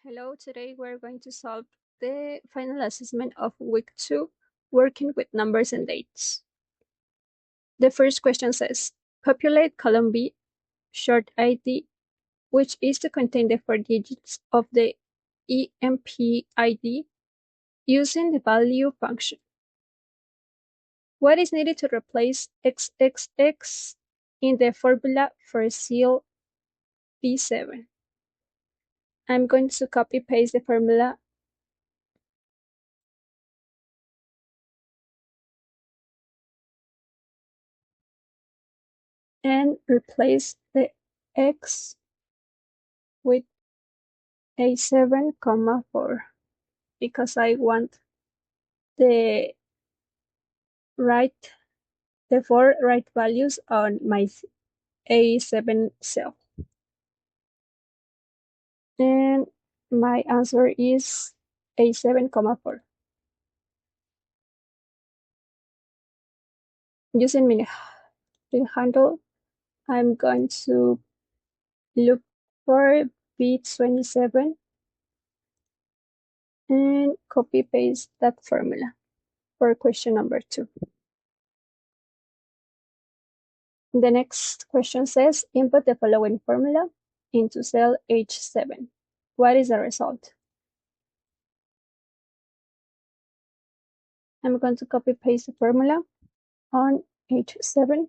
Hello, today we're going to solve the final assessment of week 2, working with numbers and dates. The first question says, populate column B, short ID, which is to contain the 4 digits of the EMP ID using the value function. What is needed to replace XXX in the formula for cell B7? I'm going to copy paste the formula and replace the X with A7, 4 because I want the 4 right values on my A7 cell. And my answer is A7, 4. Using the handle, I'm going to look for B27 and copy paste that formula for question number 2. The next question says, input the following formula into cell H7. What is the result? I'm going to copy paste the formula on H7.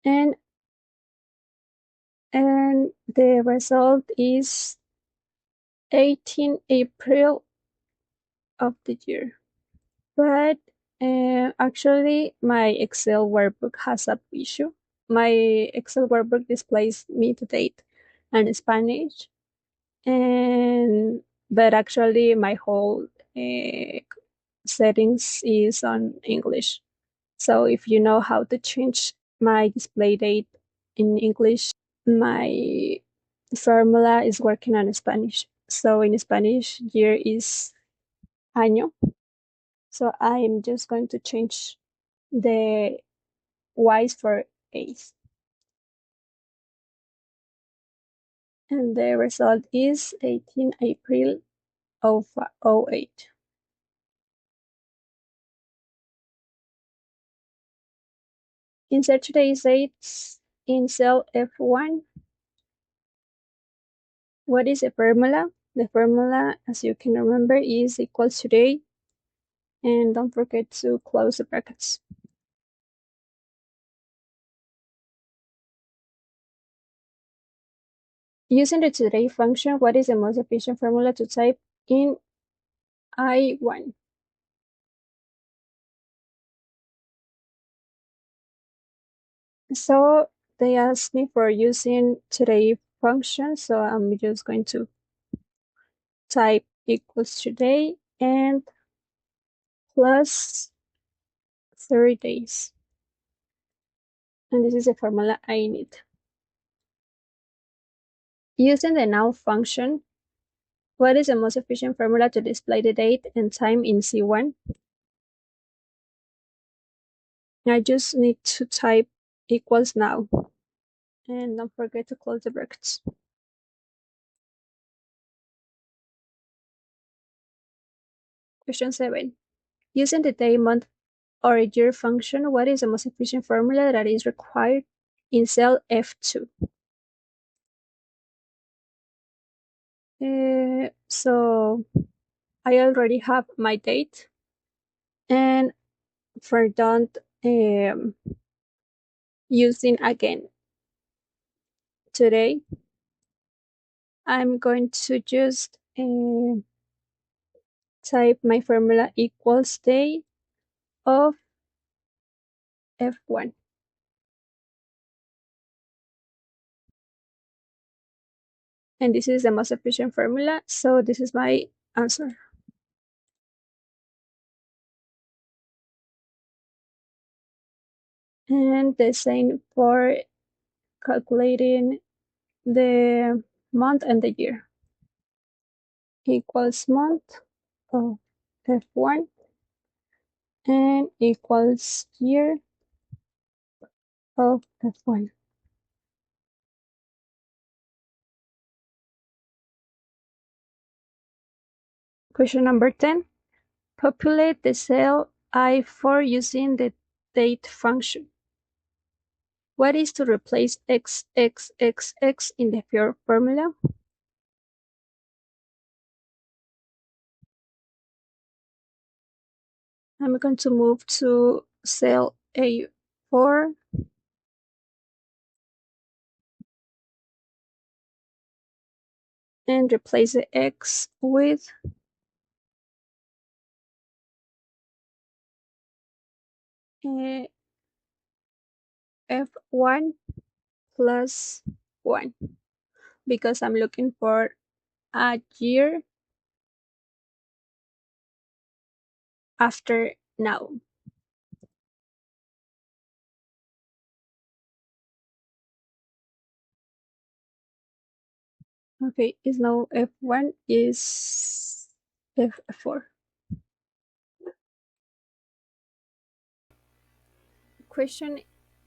And the result is 18 April of the year. But actually, my Excel workbook has a issue. My Excel workbook displays me the date in Spanish, but actually my whole settings is on English. So if you know how to change my display date in English, my formula is working on Spanish. So in Spanish, year is año. So I'm just going to change the Y's for A's. And the result is 18 April of 08. Insert today's dates in cell F1. What is the formula? The formula, as you can remember, is equals to today. And don't forget to close the brackets. Using the today function, what is the most efficient formula to type in I1? So they asked me for using today function, so I'm just going to type equals today and plus 30 days. And this is the formula I need. Using the now function, what is the most efficient formula to display the date and time in C1? I just need to type equals now. And don't forget to close the brackets. Question 7. Using the day, month, or year function, what is the most efficient formula that is required in cell F2? So I already have my date, and for don't using again today, I'm going to just type my formula equals day of F1. And this is the most efficient formula, so this is my answer. And the same for calculating the month and the year. Equals month of F1 and equals year of F1. Question number 10. Populate the cell I4 using the date function. What is to replace x, x, x, x in the formula? I'm going to move to cell A4 and replace the x with F1 plus 1 because I'm looking for a year after now. Okay, is now F1 is F4. Question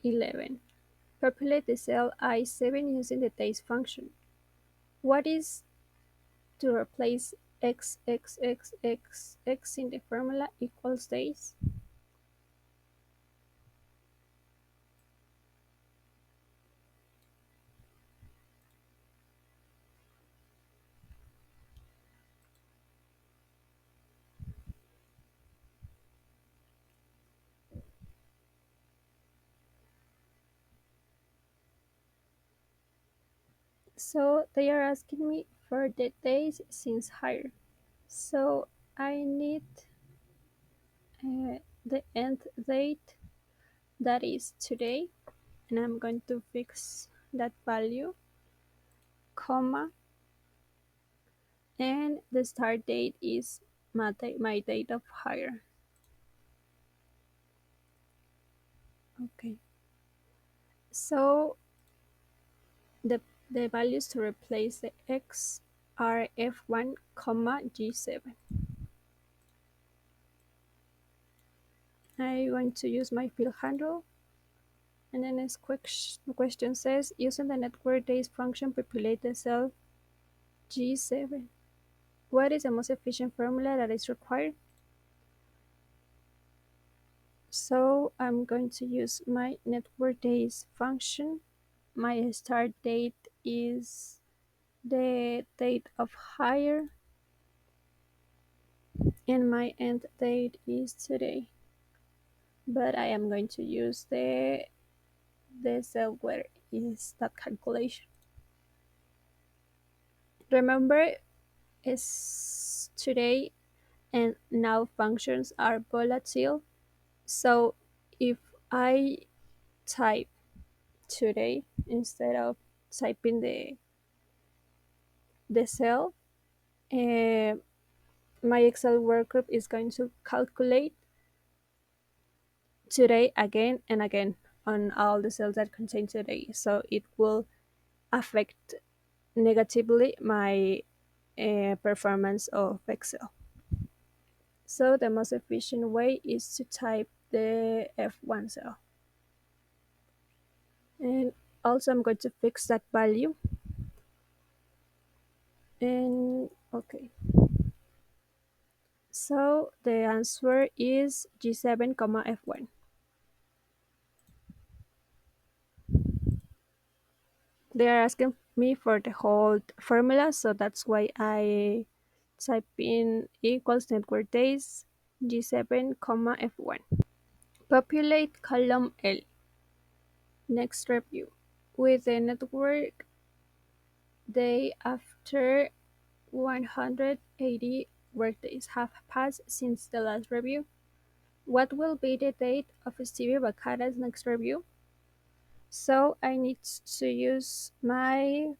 11. Populate the cell I7 using the days function. What is to replace x, x, x, x, x in the formula equals days? So they are asking me for the days since higher. So I need the end date, that is today, and I'm going to fix that value, comma, and the start date is my date of hire. Okay, so the values to replace the x are f1 comma g7. I want to use my field handle, and then this question says, using the network days function, populate the cell g7. What is the most efficient formula that is required? So I'm going to use my network days function. My start date is the date of hire, and my end date is today. But I am going to use the cell where is that calculation. Remember, is today and now functions are volatile. So if I type today instead of typing the cell, uh, my Excel workgroup is going to calculate today again and again on all the cells that contain today. So it will affect negatively my performance of Excel. So the most efficient way is to type the F1 cell. And also I'm going to fix that value. And okay. So the answer is G7, F1. They are asking me for the whole formula, so that's why I type in equals network days G7, F1. Populate column L. Next review. With the network day after 180 workdays have passed since the last review, what will be the date of Stevie Bacara's next review? So I need to use my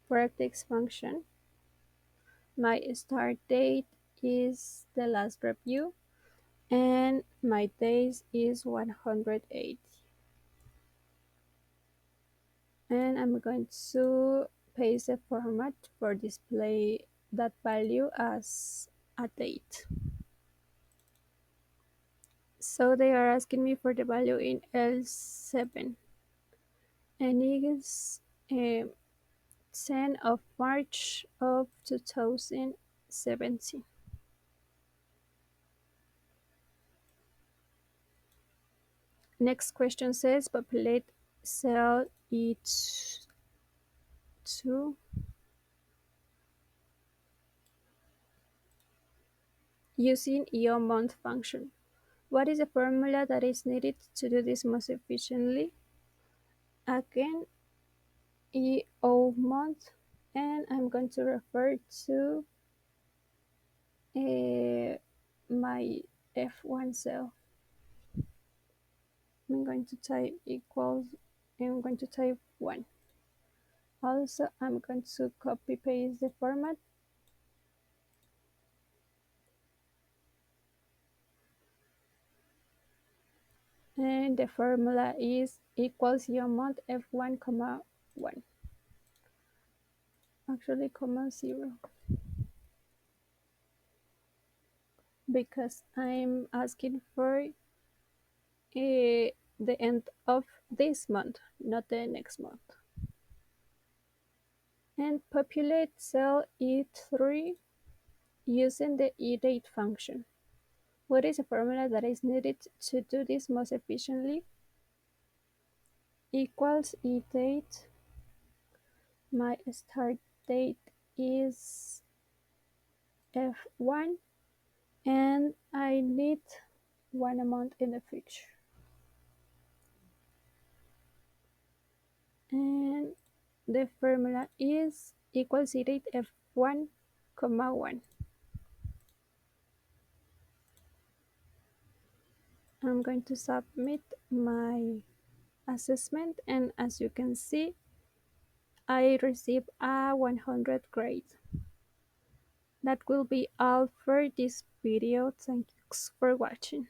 workdays function. My start date is the last review, and my days is 180. And I'm going to paste the format for display that value as a date. So they are asking me for the value in L7, and it is 10 of March of 2017. Next question says populate cell E2 using EOMONTH function. What is the formula that is needed to do this most efficiently? Again, EOMONTH, and I'm going to refer to my F1 cell. I'm going to type equals, I'm going to type 1. Also, I'm going to copy paste the format. And the formula is equals EOMONTH F1, 1. Actually, 0, because I'm asking for the end of this month, not the next month. And populate cell E3 using the EDATE function. What is the formula that is needed to do this most efficiently? Equals EDATE. My start date is F1, and I need 1 month in the future. And the formula is equals EDATE F1, 1. I'm going to submit my assessment, and as you can see, I received a 100 grade. That will be all for this video. Thanks for watching.